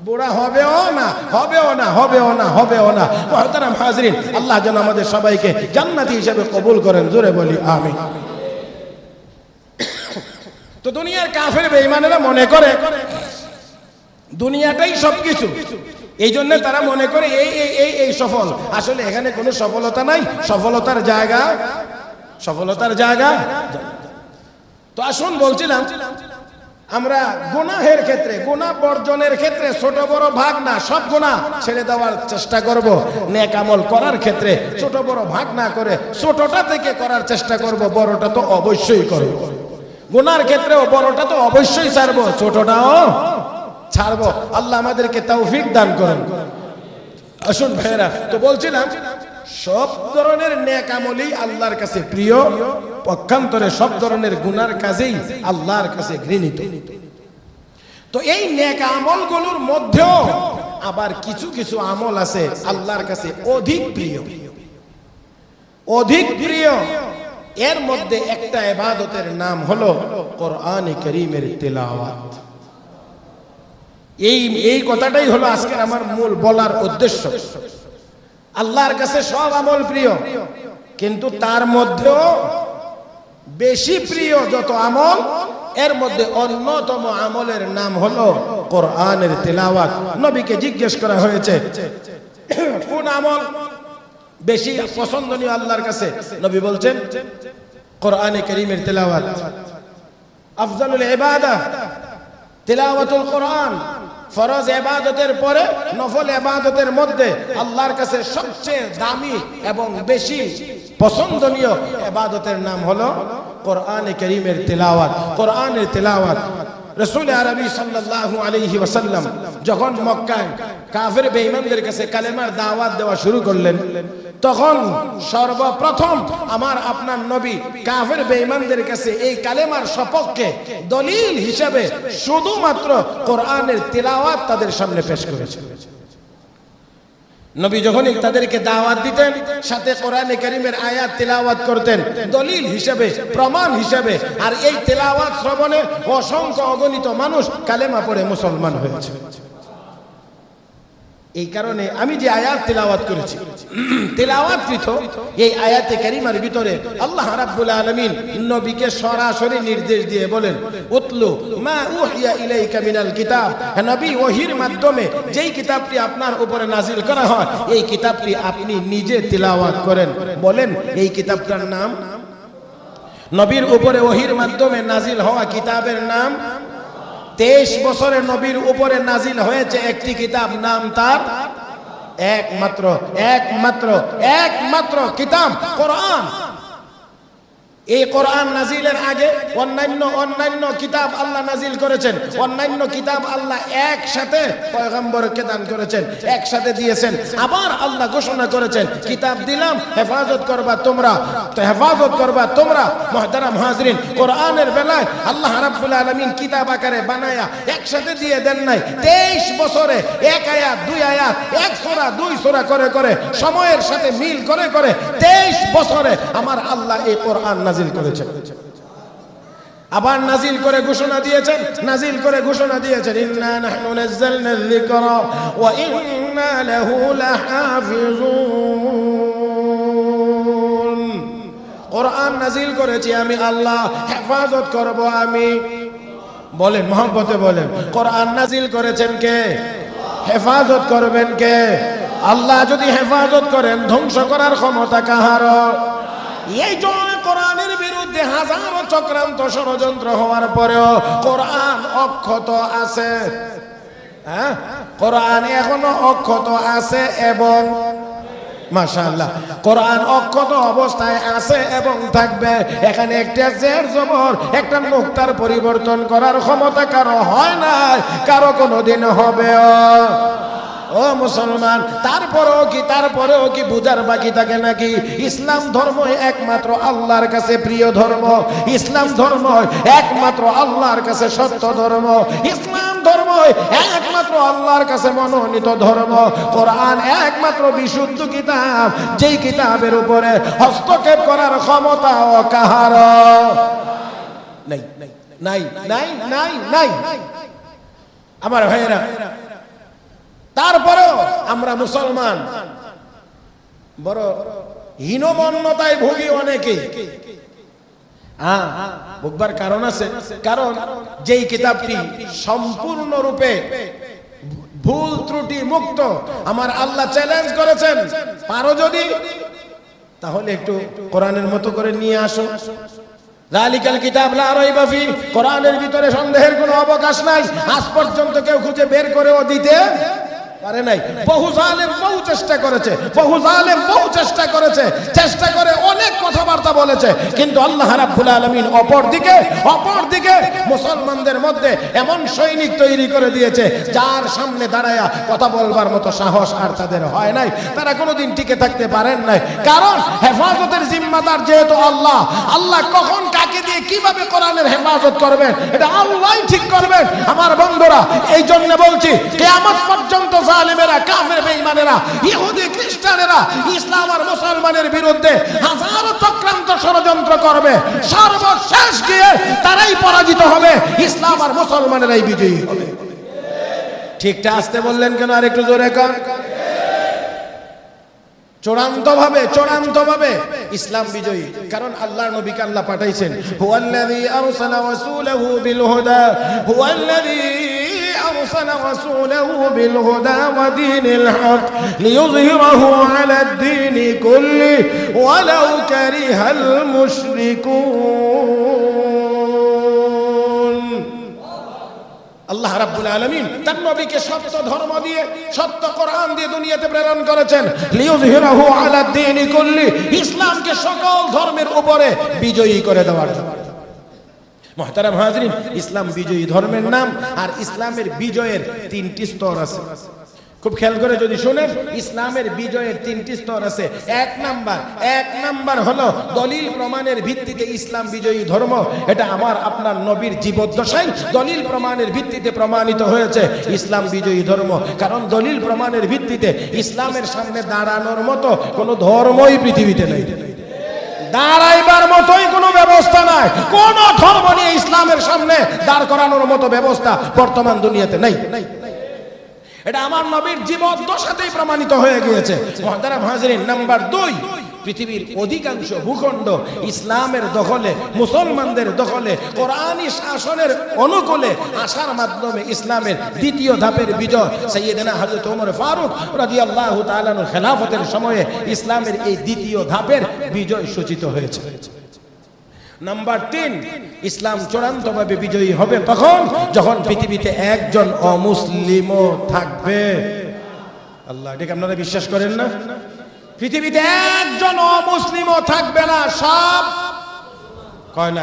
বুড়া হবেও না, হবেও না, হবেও না, হবেও না। মুহতারাম হাজরিন, আল্লাহ যেন আমাদের সবাইকে জান্নাতি হিসেবে কবুল করেন, জোরে বলি আমিন। তো দুনিয়ার কাফের বেঈমানেরা মনে করে দুনিয়াটাই সবকিছু, এই জন্য তারা মনে করে এই সফল। আসলে এখানে কোনো সফলতা নাই, সফলতার জায়গা, সফলতার জায়গা। তো আসুন বলছিলাম, আমরা গুনাহের ক্ষেত্রে, গুনাহ বর্জনের ক্ষেত্রে ছোট বড় ভাগ না, সব গুনাহ ছেড়ে দেওয়ার চেষ্টা করব। নেক আমল করার ক্ষেত্রে ছোট বড় ভাগ না করে ছোটটা থেকে করার চেষ্টা করব, বড়টা তো অবশ্যই করব। গুনার ক্ষেত্রেও বড়টা তো অবশ্যই ছাড়বো, ছোটটাও ছাড়বো। আল্লাহ আমাদেরকে তৌফিক দান করেন। আসুন ভাইরা, তো বলছিলাম সব ধরনের নেক আমলই আল্লাহর কাছে প্রিয়, পক্ষান্তরে সব ধরনের গুনার কাজেই আল্লাহর কাছে ঘৃণিত। তো এই নেক আমলগুলোর মধ্যেও আবার কিছু কিছু আমল আছে আল্লাহর কাছে অধিক প্রিয়, অধিক প্রিয়। এর মধ্যে একটা ইবাদতের নাম হলো কোরআনে কারীমের তিলাওয়াত। এই কথাটাই হলো আজকের আমার মূল বলার উদ্দেশ্য। আল্লাহর কাছে সব আমল প্রিয়, কিন্তু তার মধ্যেও বেশি প্রিয় যত আমল, এর মধ্যে অন্যতম আমলের নাম হলো কোরআনের তিলাওয়াত। নবীকে জিজ্ঞেস করা হয়েছে কোন আমল বেশি পছন্দনীয় আল্লাহর কাছে, নবী বলছেন কোরআনে কারীমের তিলাওয়াত। আফজালুল ইবাদা তিলাওয়াতুল কোরআন। ফরজ ইবাদতের পরে নফল ইবাদতের মধ্যে আল্লাহর কাছে সবচেয়ে দামি এবং বেশি পছন্দনীয় ইবাদতের নাম হলো কোরআনে কারীমের তিলাওয়াত। কোরআনের তিলাওয়াত রাসূল আরবি সাল্লাল্লাহু আলাইহি ওয়াসাল্লাম যখন মক্কায় কাফের বেঈমানদের কাছে কালেমার দাওয়াত দেওয়া শুরু করলেন, তখন সর্বপ্রথম আমার আপনার নবী কাফের বেঈমানদের কাছে এই কালেমার সপক্ষে দলিল হিসেবে শুধুমাত্র কোরআনের তিলাওয়াত তাদের সামনে পেশ করেছেন। নবী যখনই তাদেরকে দাওয়াত দিতেন, সাথে কোরআনে কারীমের আয়াত তিলাওয়াত করতেন দলিল হিসেবে, প্রমাণ হিসেবে। আর এই তিলাওয়াত শ্রবণে অসংখ্য অগণিত মানুষ কালেমা পড়ে মুসলমান হয়েছে। এই কারণে আমি যে আয়াত তিলাওয়াত করেছি, তিলাওয়াতকৃত এই আয়াতে কারিমার ভিতরে আল্লাহ রাব্বুল আলামিন নবীকে সরাসরি নির্দেশ দিয়ে বলেন, উতলু মা উহিয়া ইলাইকা মিনাল কিতাব। নবী ওহীর মাধ্যমে যেই কিতাবটি আপনার উপরে নাজিল করা হয়, এই কিতাবটি আপনি নিজে তিলাওয়াত করেন। বলেন এই কিতাবটার নাম? নবীর উপরে ওহীর মাধ্যমে নাজিল হওয়া কিতাবের নাম 23 বছরে নবীর উপরে নাজিল হয়েছে একটি কিতাব, নাম তার একমাত্র কিতাব কোরআন। এই কোরআন নাজিলের আগে অন্যান্য কিতাব আল্লাহ নাজিল করেছেন, অন্যান্য কিতাব আল্লাহ একসাথে পয়গম্বরকে দান করেছেন, একসাথে দিয়েছেন। আবার আল্লাহ ঘোষণা করেছেন কিতাব দিলাম, হেফাজত করবা তোমরা। তো হেফাজত করবা তোমরা মুহতারাম হাজরিন, কোরআনের বেলায় আল্লাহ রাব্বুল আলামিন কিতাব আকারে বানায়া একসাথে দিয়ে দেন নাই। 23 বছরে এক আয়াত, দুই আয়াত, এক সূরা, দুই সূরা করে করে সময়ের সাথে মিল করে করে 23 বছরে আমার আল্লাহ এই কোরআন নাজিল করেছেন। আবার নাজিল করে ঘোষণা দিয়েছেন ইন্না নাহনু নাযালনা যিকরা ওয়া ইন্না লাহু লাহাফিজুন। কোরআন নাজিল করেছি আমি আল্লাহ, হেফাজত করব আমি। বলেন মহব্বতে বলেন, কোরআন নাজিল করেছেন কে? হেফাজত করবেন কে? আল্লাহ যদি হেফাজত করেন ধ্বংস করার ক্ষমতা কাহার? এই জন্য কোরআনের বিরুদ্ধে হাজারো চক্রান্ত ষড়যন্ত্র হওয়ার পরেও কোরআন অক্ষত আছে। হ্যাঁ, কোরআন এখনো অক্ষত আছে এবং মাশাআল্লাহ কোরআন অক্ষত অবস্থায় আছে এবং থাকবে। এখানে একটা জের জবর, একটা নুক্তার পরিবর্তন করার ক্ষমতা কারো হয় না, কারো কোনোদিন হবেও। ও মুসলমান, তারপরেও কি বুঝার বাকি থাকে নাকি? ইসলাম ধর্ম একমাত্র আল্লাহর কাছে প্রিয় ধর্ম, ইসলাম ধর্ম একমাত্র আল্লাহর কাছে সত্য ধর্ম, ইসলাম ধর্ম একমাত্র আল্লাহর কাছে মনোনীত ধর্ম। কোরআন একমাত্র বিশুদ্ধ কিতাব, যেই কিতাবের উপরে হস্তক্ষেপ করার ক্ষমতা ও কাহার নাই নাই নাই নাই নাই। আমার ভাইয়েরা, তারপরেও আমরা মুসলমান বড় হীনমন্যতায় ভুগি অনেকে। ভুগবার কারণ আছে, কারণ যেই কিতাবটি সম্পূর্ণরূপে ভুল ত্রুটি মুক্ত আমার আল্লাহ চ্যালেঞ্জ করেছেন, পারো যদি তাহলে একটু কোরআনের মতো করে নিয়ে আসো। যালিকাল কিতাব লা রাইবা ফি, কোরআনের ভিতরে সন্দেহের কোনো অবকাশ নাই। আজ পর্যন্ত কেউ খুঁজে বের করেও দিতে পারে নাই। বহু জালেম বহু চেষ্টা করেছে, চেষ্টা করে অনেক কথাবার্তা বলেছে, কিন্তু আল্লাহ রাব্বুল আলামিন অপর দিকে মুসলমানদের মধ্যে এমন সৈনিক তৈরি করে দিয়েছে, যার সামনে দাঁড়ায়া কথা বলবার মতো সাহস আর তাদের হয় নাই। তারা কোনোদিন টিকে থাকতে পারেন নাই, কারণ হেফাজতের জিম্মাদার যেহেতু আল্লাহ, আল্লাহ কখন কাকে দিয়ে কিভাবে কোরআনের হেফাজত করবেন এটা আল্লাহই ঠিক করবেন। আমার বন্ধুরা, এই জন্য বলছি কিয়ামত পর্যন্ত জালেমেরা, কাফের বেঈমানেরা, ইহুদি খ্রিস্টানেরা ইসলাম আর মুসলমানের বিরুদ্ধে হাজারো চক্রান্ত ষড়যন্ত্র করবে, সর্বশেষ গিয়ে তারাই পরাজিত হবে, ইসলাম আর মুসলমানেরাই বিজয়ী হবে। ঠিকটা আসতে বললেন কেন? আর একটু জোরে কর। চূড়ান্তভাবে ইসলাম বিজয়ী, কারণ আল্লাহর নবীকে আল্লাহ পাঠাইছেন। হুয়াল্লাযী আরসালা রাসূলাহু বিল হুদা, হুয়াল্লাযী আরসালা রাসূলাহু বিল হুদা ওয়া দীনিল হক লিইয়ুযহিরাহু আলাদ দীনি কুল্লি ওয়ালাউ কারিহাল মুশরিকুন। আল্লাহ রাব্বুল আলামিন তার নবীকে সত্য ধর্ম দিয়ে, সত্য কোরআন দিয়ে দুনিয়াতে প্রেরণ করেছেন, লিইয়ুযহিরাহু আলাদ দীনি কুল্লি, ইসলামকে সকল ধর্মের উপরে বিজয়ী করে দেওয়ার জন্য। মুহতারাম হাজরিন, ইসলাম বিজয়ী ধর্মের নাম। আর ইসলামের বিজয়ের তিনটি স্তর আছে। খুব খেয়াল করে যদি শুনেন, ইসলামের বিজয়ের তিনটি স্তর আছে। এক নাম্বার হলো দলিল প্রমাণের ভিত্তিতে ইসলাম বিজয়ী ধর্ম। এটা আমার আপনার নবীর জীবদ্দশায় দলিল প্রমাণের ভিত্তিতে প্রমাণিত হয়েছে ইসলাম বিজয়ী ধর্ম। কারণ দলিল প্রমাণের ভিত্তিতে ইসলামের সামনে দাঁড়ানোর মতো কোনো ধর্মই পৃথিবীতে নেই, দাঁড়াইবার মতোই কোনো ব্যবস্থা নাই। কোন ধর্ম নিয়ে ইসলামের সামনে দাঁড় করানোর মতো ব্যবস্থা বর্তমান দুনিয়াতে নাই। এটা আমার নবীর জীবদ্দশাতেই প্রমাণিত হয়ে গিয়েছে। মুহতারাম হাজিরিন, নাম্বার 2, পৃথিবীর অধিকাংশ ভূখণ্ড ইসলামের দখলে, মুসলমানদের দখলে, কোরআনী শাসনের অনুকূলে আসার মাধ্যমে ইসলামের দ্বিতীয় ধাপের বিজয় সাইয়েদনা হযরত ওমর ফারুক রাদিয়াল্লাহু তাআলা আনহুর খেলাফতের সময়ে ইসলামের এই দ্বিতীয় ধাপের বিজয় সূচিত হয়েছে। নাম্বার 3, ইসলাম চূড়ান্তভাবে বিজয়ী হবে তখন যখন পৃথিবীতে একজন অমুসলিমও থাকবে। আল্লাহ, এটা আপনারা বিশ্বাস করেন না? পৃথিবীতে একজন অমুসলিমও থাকবে না, সব কয় না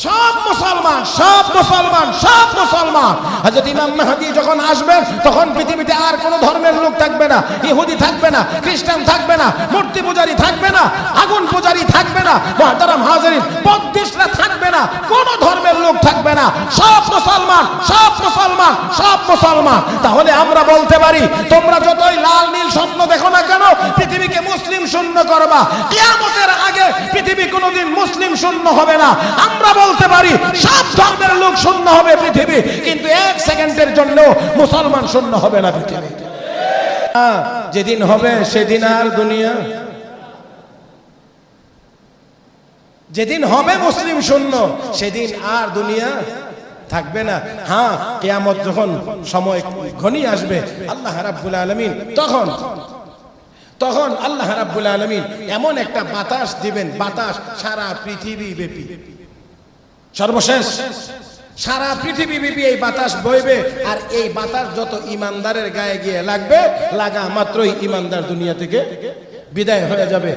সব মুসলমান, সব মুসলমান, সব মুসলমান। হযরত ইমাম মাহদী যখন আসবেন তখন পৃথিবীতে আর কোনো ধর্মের লোক থাকবে না, ইহুদি থাকবে না, খ্রিস্টান থাকবে না, মূর্তি পূজারী থাকবে না, আগুন পূজারী থাকবে না, মুহতারাম হাজিরিন বদ্দিশরা থাকবে না, কোনো ধর্মের লোক থাকবে না, সব মুসলমান, সব মুসলমান, সব মুসলমান। তাহলে আমরা বলতে পারি, তোমরা যতই লাল নীল স্বপ্ন দেখো না কেন, পৃথিবীকে মুসলিম শূন্য করবা। কিয়ামতের আগে পৃথিবী কোনোদিন মুসলিম শূন্য হবে না। আমরা বলতে পারি সব ধর্মের লোক শূন্য হবে পৃথিবী, কিন্তু 1 সেকেন্ডের জন্য মুসলমান শূন্য হবে না পৃথিবী। যেদিন হবে সেদিন আর দুনিয়া, যেদিন হবে মুসলিম শূন্য সেদিন আর দুনিয়া থাকবে না। হ্যাঁ, কিয়ামত যখন সময় ঘনিয়ে আসবে, আল্লাহ রাব্বুল আলামিন তখন আল্লাহ রাব্বুল আলামিন এমন একটা বাতাস দিবেন, বাতাস সারা পৃথিবী ব্যাপী, সর্বশেষ সারা পৃথিবী ব্যাপী এই বাতাস বইবে। আর এই বাতাস যত ইমানদারের গায়ে গিয়ে লাগবে, লাগা মাত্রই ইমানদার দুনিয়া থেকে বিদায় হয়ে যাবে।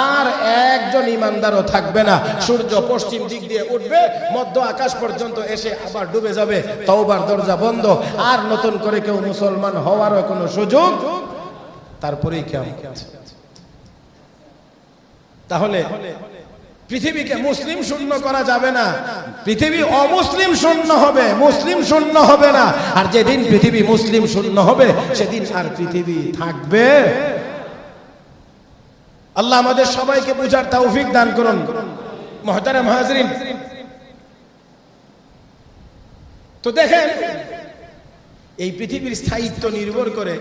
আর একজন ইমানদারও থাকবে না। সূর্য পশ্চিম দিক দিয়ে উঠবে, মধ্য আকাশ পর্যন্ত এসে আবার ডুবে যাবে, তওবার দরজা বন্ধ, আর নতুন করে কেউ মুসলমান হওয়ারও কোনো সুযোগ, তারপরেই কিয়ামত। তাহলে পৃথিবীকে মুসলিম শূন্য করা যাবে না, পৃথিবী অমুসলিম শূন্য হবে, মুসলিম শূন্য হবে না। আর যেদিন পৃথিবী মুসলিম শূন্য হবে সেদিন আর পৃথিবী থাকবে। আল্লাহ আমাদের সবাইকে বুঝার তৌফিক দান করুন। মুহতারাম হাজিরিন, তো দেখেন, এই পৃথিবীর স্থায়িত্ব নির্ভর করে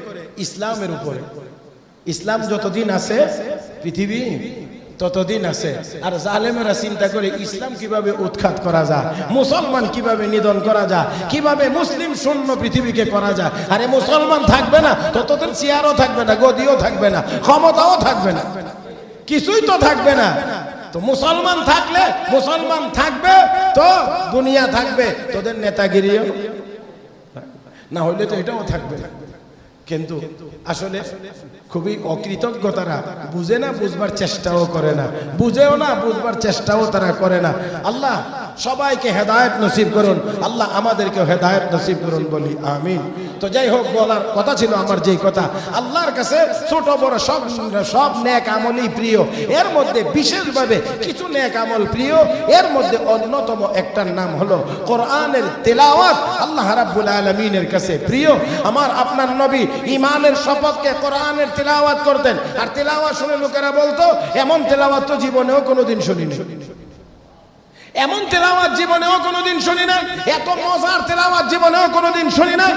ইসলামের উপরে। ইসলাম যতদিন আছে পৃথিবী ততদিন আছে। আর জালেমেরা চিন্তা করে ইসলাম কিভাবে উৎখাত করা যায়, মুসলমান কিভাবে নিধন করা যায়, কিভাবে মুসলিম শূন্য পৃথিবীকে করা যায়। আরে মুসলমান থাকবে না ততদিন চেয়ারও থাকবে না, গদিও থাকবে না, ক্ষমতাও থাকবে না, কিছুই তো থাকবে না। তো মুসলমান থাকলে, মুসলমান থাকবে তো দুনিয়া থাকবে, তোদের নেতাগিরিও না হইলে তো এটাও থাকবে না। কিন্তু আসলে খুবই অকৃতজ্ঞ তারা, বুঝে না, বুঝবার চেষ্টাও করে না, বুঝেও না, বুঝবার চেষ্টাও তারা করে না। আল্লাহ সবাইকে হেদায়েত নসিব করুন, আল্লাহ আমাদেরকেও হেদায়েত নসিব করুন, বলি আমিন। তো যাই হোক, বলার কথা ছিল আমার যেই কথা, আল্লাহর কাছে ছোট বড় সব নেক আমলই প্রিয়। এর মধ্যে বিশেষভাবে কিছু নেক আমল প্রিয়। এর মধ্যে অন্যতম একটার নাম হলো কোরআনের তেলাওয়াত। আল্লাহ রাব্বুল আলামিনের কাছে প্রিয়। আমার আপনার নবী ঈমানের শপথকে কোরআনের তেলাওয়াত করতেন। আর তেলাওয়াত শুনে লোকেরা বলতো, এমন তেলাওয়াত তো জীবনেও কোনোদিন শুনিনি, এমন তেলাওয়াত জীবনেও কোনোদিন শুনি না, এত মজার তেলাওয়াত জীবনেও কোনোদিন শুনি না,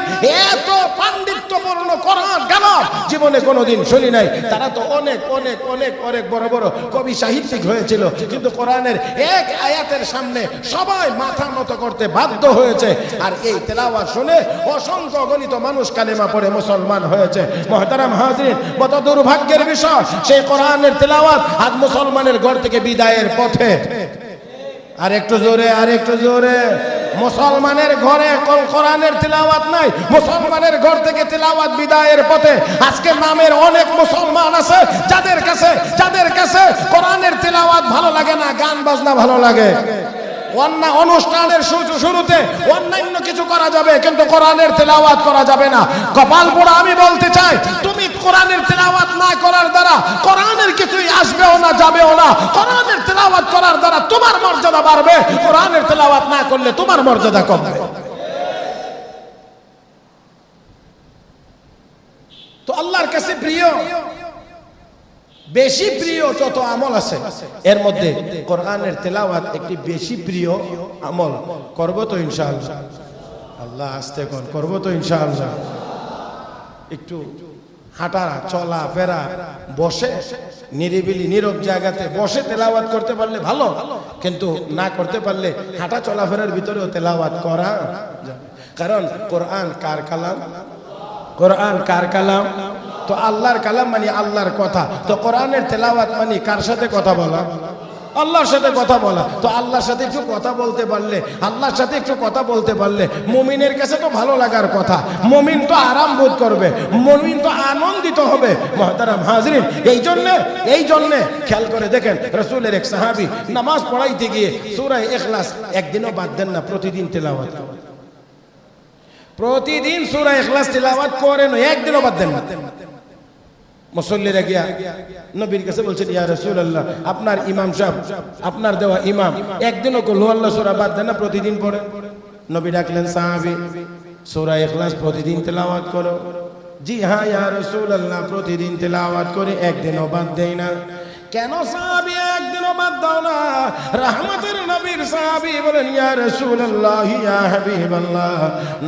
এত পাণ্ডিত্যপূর্ণ কোরআন গান জীবনে কোনোদিন শুনি নাই। তারা তো অনেক অনেক অনেক অনেক বড় বড় কবি সাহিত্যিক হয়েছিল, কিন্তু কোরআনের এক আয়াতের সামনে সবাই মাথা নত করতে বাধ্য হয়েছে। আর এই তেলাওয়াত শুনে অসংখ্য গণিত মানুষ কালেমা পড়ে মুসলমান হয়েছে। মুহতারাম হাজিরিন, কত দুর্ভাগ্যের বিষয়, সেই কোরআনের তেলাওয়াত আজ মুসলমানের ঘর থেকে বিদায়ের পথে। আর একটু জোরে, আর একটু জোরে। মুসলমানের ঘরে কোরআনের তিলাওয়াত নাই, মুসলমানের ঘর থেকে তিলাওয়াত বিদায়ের পথে। আজকে নামের অনেক মুসলমান আছে যাদের কাছে কোরআনের তিলাওয়াত ভালো লাগে না, গান বাজনা ভালো লাগে। অনুষ্ঠানের শুরুতে অন্যান্য কিছু করা যাবে, কিন্তু কোরআনের তেলাওয়াত করা যাবে না। কপাল পোড়া আমি বলতে চাই, তুমি কোরআনের তেলাওয়াত না করার দ্বারা কোরআনের কিছুই আসবেও না, যাবেও না। কোরআনের তেলাওয়াত করার দ্বারা তোমার মর্যাদা বাড়বে, কোরআনের তেলাওয়াত না করলে তোমার মর্যাদা কমবে। তো আল্লাহর কাছে প্রিয়, বেশি প্রিয় যত আমল আছে এর মধ্যে কোরআনের তেলাওয়াত একটি বেশি প্রিয় আমল। করব তো ইনশাআল্লাহ? আল্লাহ আস্তে কোন করব তো ইনশাআল্লাহ? একটু হাঁটা চলা ফেরা, বসে নিরিবিলি নীরব জায়গাতে বসে তেলাওয়াত করতে পারলে ভালো, কিন্তু না করতে পারলে হাঁটা চলাফেরার ভিতরেও তেলাওয়াত করা যাবে। কারণ কোরআন কার কালাম? কোরআন কার কালাম? তো আল্লাহর কালাম মানে আল্লাহর কথা। তো কোরআনের তেলাওয়াত মানে কার সাথে কথা বলা? আল্লাহর সাথে কথা বলা। তো আল্লাহর সাথে একটু কথা বলতে পারলে, আল্লাহর সাথে একটু কথা বলতে পারলে মুমিনের কাছে তো ভালো লাগার কথা, মুমিন তো আরাম বোধ করবে, মুমিন তো আনন্দিত হবে। মুহতারাম হাজরিন, এই জন্য খেয়াল করে দেখেন, রাসূলের এক সাহাবী নামাজ পড়াইতে গিয়ে সূরা ইখলাস একদিনও বাদ দেন না, প্রতিদিন তেলাওয়াত করেন। প্রতিদিন সূরা ইখলাস তেলাওয়াত করেন, একদিনও বাদ দেন না। মুসল্লিরা গিয়া নবীর কাছে বলছেন, ইয়া রাসূলুল্লাহ, আপনার ইমাম সাহেব, আপনার দেওয়া ইমাম একদিনও কুল হুয়াল্লাহ সূরা বাদ দেন না, প্রতিদিন পড়ে। নবী ডাকলেন, সাহাবী সূরা ইখলাস প্রতিদিন তেলাওয়াত করো। জি হ্যাঁ ইয়া রাসূলুল্লাহ, প্রতিদিন তেলাওয়াত করে, একদিনও বাদ দেই না। কেন সাহাবী একদিনও বাদ দাও না? রাহমাতের নবীর সাহাবী বলেন, ইয়া রাসূলুল্লাহ ইয়া হাবিবাল্লাহ,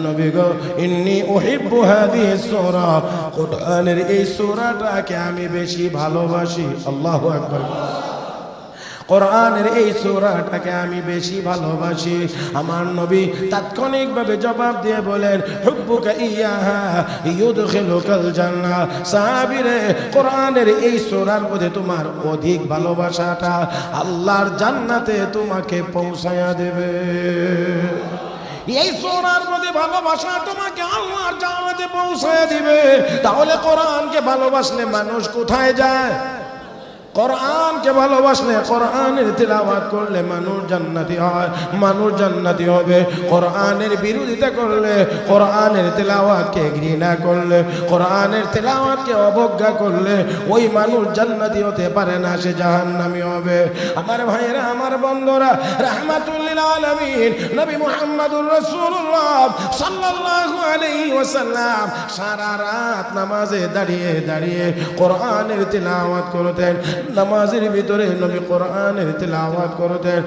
নবী গো, ইন্নী উহিব্বু হাদিহিস সূরা, কোরআনের এই সূরাটাকে আমি বেশি ভালোবাসি। আল্লাহু আকবার। কোরআনের এই সূরাটাকে আমি বেশি ভালোবাসি। আমার নবী তাৎক্ষণিকভাবে জবাব দিয়ে বলেন, হুব্বুকা ইয়াহা ইউদখিলুকাল জান্নাহ। সাহাবীরে, কোরআনের এই সূরার মধ্যে তোমার অধিক ভালোবাসাটা আল্লাহর জান্নাতে তোমাকে পৌঁছায়া দেবে। এই সূরার মধ্যে ভালোবাসা তোমাকে আল্লাহর জান্নাতে পৌঁছায়া দিবে। তাহলে কোরআনকে ভালোবাসলে মানুষ কোথায় যায়? কোরআনকে ভালোবাসলে, কোরআনের তিলাওয়াত করলে মানুষ জান্নাতি হয়, মানুষ জান্নাতি হবে। কোরআনের বিরোধিতা করলে, কোরআনের তিলাওয়াতকে ঘৃণা করলে, কোরআনের তিলাওয়াতকে অবজ্ঞা করলে ওই মানুষ জান্নাতি হতে পারে না, সে জাহান্নামী হবে। আমার ভাইয়েরা, আমার বন্ধুরা, রাহমাতুল লিল আলামিন নবী মুহাম্মদুর রাসূলুল্লাহ সাল্লাল্লাহু আলাইহি ওয়াসাল্লাম সারা রাত নামাজে দাঁড়িয়ে দাঁড়িয়ে কোরআনের তিলাওয়াত করতেন। নামাজের ভিতরে নবী কোরআনের তিলাওয়াত করতেন।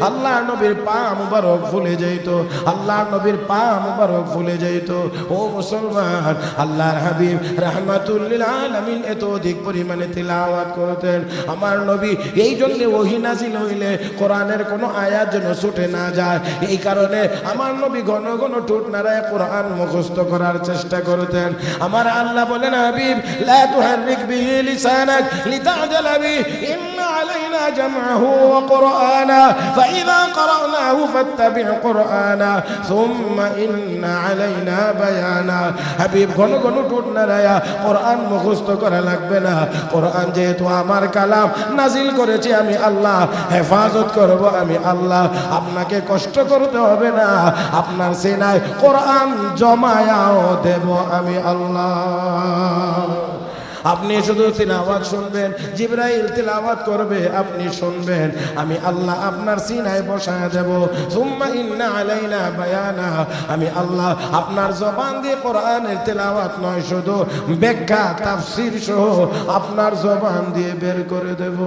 আল্লাহর নবীর পা মুবারক ফুলে যেত, আল্লাহর নবীর পা মুবারক ফুলে যেত। ও মুসলমান, আল্লাহর হাবিব রাহমাতুল লিল আলামিন এত অধিক পরিমাণে তিলাওয়াত করতেন। আমার নবী এই জন্য ওহী নাজিল হইলে কোরআনের কোনো আয়াত যেন ছুটে না যায়, এই কারণে আমার নবী ঘন ঘন ঠোঁট নাড়ায় কোরআন মুখস্থ করার চেষ্টা করতেন। আমার আল্লাহ বলেন, হাবিব লা তুহাররিক বিহি লিসানাক লিতা'জাল বিহি, ইন্না আলাইনা জামআহু ওয়া কুরআনা ফাইযা ক্বরানাহু ফাত্তাবি' কুরআনা সুম্মা ইন্না আলাইনা বায়ানা। হাবিব ঘন ঘন ঠোঁট নাড়ায়া কোরআন মুখস্থ করা লাগবে না। কোরআন যেহেতু আমার কালাম, নাজিল করেছি আমি আল্লাহ, হেফাজত করব আমি আল্লাহ। আপনাকে কষ্ট করতে হবে না, আপনার সিনায় কোরআন জমায়াও দেব আমি আল্লাহ। আপনি শুধু তিলাওয়াত শুনবেন, জিবরাইল তিলাওয়াত করবে, আপনি শুনবেন, আমি আল্লাহ আপনার সিনায় বসায় দেব। সুম্মা ইন্না আলাইনা বায়ানা, আমি আল্লাহ আপনার জবান দিয়ে কোরআনের তিলাওয়াত নয়, শুধু ব্যাখ্যা তাফসীর সহ আপনার জবান দিয়ে বের করে দেব।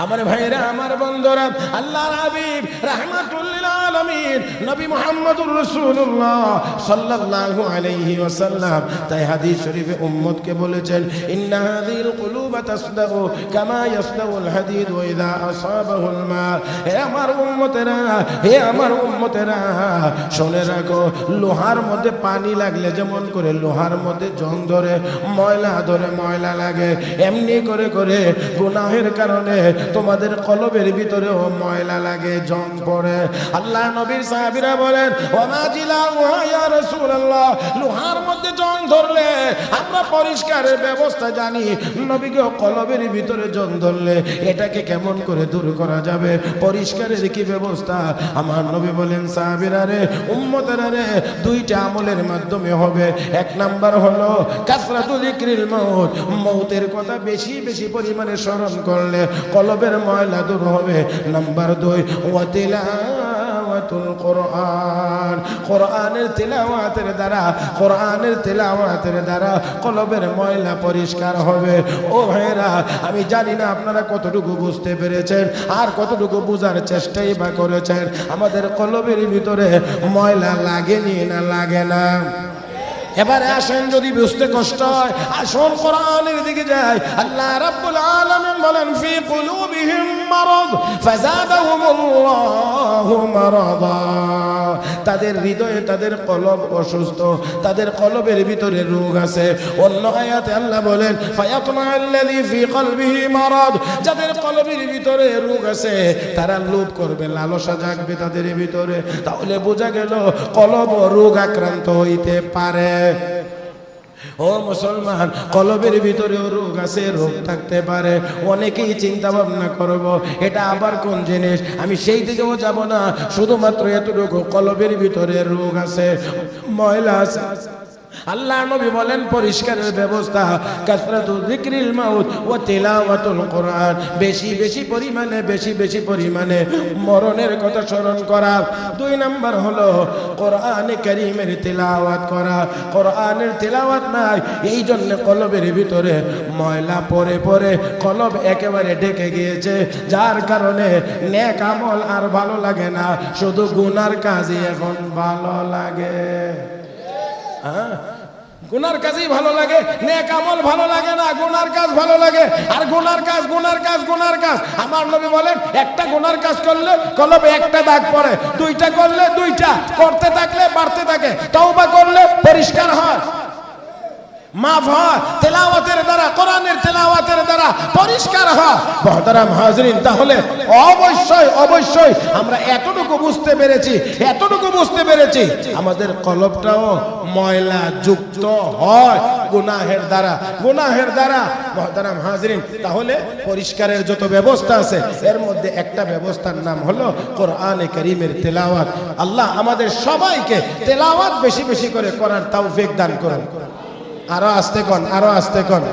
আমার ভাইরা, আমার বন্ধুরা, আল্লাহর হাবিব রাহমাতুল লিল আলামিন নবী মুহাম্মদুর রাসূলুল্লাহ সাল্লাল্লাহু আলাইহি ওয়াসাল্লাম তাই হাদিস শরীফে উম্মতকে বলেছেন, ইন্না হাযিল কুলুবা তাসদাউ কামা ইয়াসদাউল হাদিদ ওয়া ইযা আসাবাহুল মা। হে আমার উম্মতেরা, হে আমার উম্মতেরা, শুনে রাখো, লোহার মধ্যে পানি লাগলে যেমন করে লোহার মধ্যে জং ধরে, ময়লা ধরে, ময়লা লাগে, এমনি করে করে গুনাহের কারণে তোমাদের কলবের ভিতরেও ময়লা লাগে, জং পড়ে। আল্লাহ নবীর সাহাবীরা বলেন ওমা জিলাউহা ইয়া রাসূলুল্লাহ, লোহার মধ্যে জং ধরলে আমরা পরিষ্কারের ব্যবস্থা জানি, নবীকে কলবের ভিতরে জং ধরলে এটাকে কেমন করে দূর করা যাবে, পরিষ্কারের কি ব্যবস্থা? আমার নবী বলেন সাহাবীরা রে, উম্মতেরা রে, দুইটা আমলের মাধ্যমে হবে। এক নাম্বার হলো কাসরাতু যিকরিল মাউত, মৌতের কথা বেশি বেশি পরিমাণে স্মরণ করলে কলবের ময়লা দূর হবে। নাম্বার 2 ওয়া তিলাওয়াতুল কোরআন, কোরআনের তিলাওয়াতের দ্বারা, কোরআনের তিলাওয়াতের দ্বারা কলবের ময়লা পরিষ্কার হবে। ও ভাইরা, আমি জানি না আপনারা কতটুকু বুঝতে পেরেছেন আর কতটুকু বোঝার চেষ্টাই বা করেছেন। আমাদের কলবের ভিতরে ময়লা লাগেনি না লাগে না? এবারে আসেন, যদি বুঝতে কষ্ট হয় আসুন কোরআনের দিকে যাই। আল্লাহ রাব্বুল আলামিন বলেন ফি কুলুবিহিম মারাদ ফাযাদাহুমুল্লাহু মারাদা, তাদের হৃদয়ে, তাদের কলব অসুস্থ, তাদের কলবের ভিতরে রোগ আছে। অন্য আয়াতে আল্লাহ বলেন ফায়াতমাআল্লাযী ফি কলবিহি মারাদ, যাদের কলবের ভিতরে রোগ আছে তারা লোভ করবে, লালসা জাগবে তাদের ভিতরে। তাহলে বোঝা গেল কলব রোগ আক্রান্ত হইতে পারে। ও মুসলমান, কলবের ভিতরেও রোগ আছে, রোগ থাকতে পারে। অনেকেই চিন্তা ভাবনা করব এটা আবার কোন জিনিস, আমি সেই দিকেও যাব না, শুধুমাত্র এতটুকু কলবের ভিতরে রোগ আছে, ময়লা আছে। আল্লাহ নবী বলেন পরিষ্কারের ব্যবস্থা কাসরাতু যিকরিল মাউত ওয়া তিলাওয়াতুল কোরআন, বেশি বেশি পরিমাণে, বেশি বেশি পরিমাণে মরণের কথা স্মরণ করা। 2 নাম্বার হলো কোরআনে কারীমের তিলাওয়াত করা। কোরআনের তিলাওয়াত নাই, এই জন্য কলবের ভিতরে ময়লা পড়ে পড়ে কলব একেবারে ঢেকে গিয়েছে, যার কারণে নেক আমল আর ভালো লাগে না, শুধু গুনার কাজই এখন ভালো লাগে। গুনার কাজই ভালো লাগে, নেক আমল ভালো লাগে না, গুনার কাজ ভালো লাগে। আর গুনার কাজ, গুনার কাজ, গুনার কাজ। আমার নবী বলেন একটা গুনার কাজ করলে কলবে একটা দাগ পড়ে, 2টা করলে 2টা, করতে থাকলে বাড়তে থাকে। তওবা করলে পরিষ্কার হয়, মাফ হয়, তেলাওয়াতের দ্বারা, কোরআনের তেলাওয়াতের দ্বারা পরিষ্কার হয়। মুহতারাম হাজরিন, তাহলে অবশ্যই অবশ্যই আমরা এতটুকু বুঝতে পেরেছি, এতটুকু বুঝতে পেরেছি আমাদের কলবটাও ময়লা যুক্ত হয় গুনাহের দ্বারা, গুনাহের দ্বারা। মুহতারাম হাজরিন, তাহলে পরিষ্কারের যত ব্যবস্থা আছে এর মধ্যে একটা ব্যবস্থার নাম হলো কোরআনে কারীমের তেলাওয়াত। আল্লাহ আমাদের সবাইকে তেলাওয়াত বেশি বেশি করে করার তৌফিক দান করুন। আরো আস্তে কোন, আরো আস্তে কোন।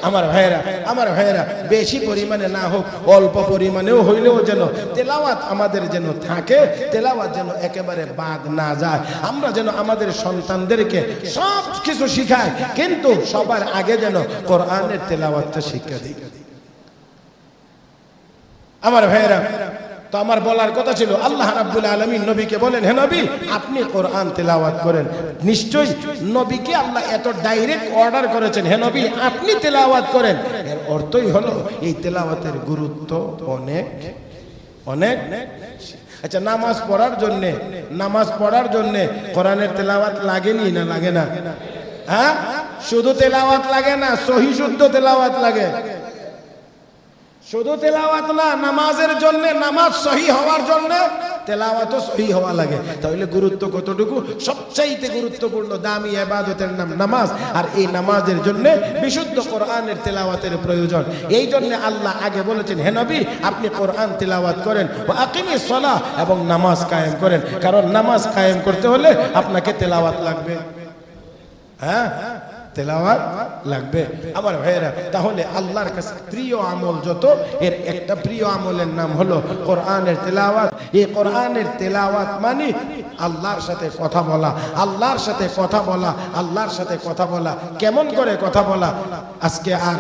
আমার ভাইয়েরা, আমার ভাইয়েরা, বেশি পরিমাণে না হোক, অল্প পরিমাণেও হইলেও যেন তেলাওয়াত আমাদের যেন থাকে, তেলাওয়াত যেন একেবারে বাদ না যায়। আমরা যেন আমাদের সন্তানদেরকে সব কিছু শিখাই, কিন্তু সবার আগে যেন কোরআনের তেলাওয়াতটা শিক্ষা দিই। আমার ভাইয়েরা, তো আমার বলার কথা ছিল, আল্লাহ রাব্বুল আলামিন নবীকে বলেন হে নবী আপনি কোরআন তেলাওয়াত করেন। নিশ্চয়ই নবীকে আল্লাহ এত ডাইরেক্ট অর্ডার করেছেন, হে নবী আপনি তেলাওয়াত করেন। এর অর্থই হলো এই তেলাওয়াতের গুরুত্ব অনেক অনেক। আচ্ছা, নামাজ পড়ার জন্য, নামাজ পড়ার জন্য কোরআনের তেলাওয়াত লাগেনি না লাগে না? হ্যাঁ, শুধু তেলাওয়াত লাগে না, সহি শুদ্ধ তেলাওয়াত লাগে। শুধু তেলাওয়াত না, নামাজের জন্য, নামাজ সহি হওয়ার জন্য তেলাওয়াতও সহি হওয়া লাগে। তাহলে গুরুত্ব কতটুকু? সবচাইতে গুরুত্বপূর্ণ দামি ইবাদতের নাম নামাজ, আর এই নামাজের জন্য বিশুদ্ধ কোরআনের তেলাওয়াতের প্রয়োজন। এই জন্য আল্লাহ আগে বলেছেন হে নবী আপনি কোরআন তেলাওয়াত করেন, ওয়া আকিমিস সালাহ, এবং নামাজ কায়েম করেন। কারণ নামাজ কায়েম করতে হলে আপনাকে তেলাওয়াত লাগবে। হ্যাঁ, তেলাওয়াত লাগবে। আমার ভাইয়েরা, তাহলে আল্লাহর কাছে প্রিয় আমল যত, এর একটা প্রিয় আমলের নাম হলো কোরআনের তেলাওয়াত। এই কোরআনের তেলাওয়াত মানে আল্লাহর সাথে কথা বলা, আল্লাহর সাথে কথা বলা, আল্লাহর সাথে কথা বলা। কেমন করে কথা বলা আজকে আর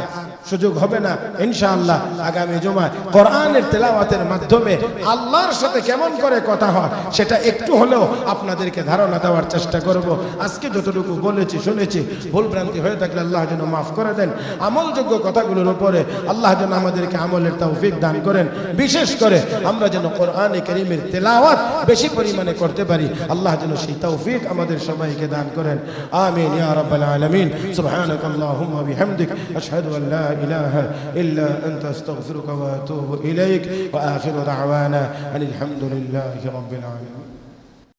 সুযোগ হবে না, ইনশাআল্লাহ আগামী জুমায় কোরআনের তেলাওয়াতের মাধ্যমে আল্লাহর সাথে কেমন করে কথা হয় সেটা একটু হলেও আপনাদেরকে ধারণা দেওয়ার চেষ্টা করব। আজকে যতটুকু বলেছি শুনেছি ভুল ভ্রান্তি হয়ে থাকলে আল্লাহ যেন মাফ করে দেন। আমলযোগ্য কথাগুলোর উপরে আল্লাহ যেন আমাদেরকে আমলের তৌফিক দান করেন। বিশেষ করে আমরা যেন কোরআনে কারীমের তেলাওয়াত বেশি পরিমাণে করতে পারি, আল্লাহ যেন সেই তৌফিক আমাদের সবাইকে দান করেন। আমিন ইয়া রাব্বাল আলামিন। সুবহানাকাল্লাহুম্মা বিহামদিক আশহাদু আল্লা إله إلا أنت أستغفرك وأتوب إليك وآخر دعوانا أن الحمد لله رب العالمين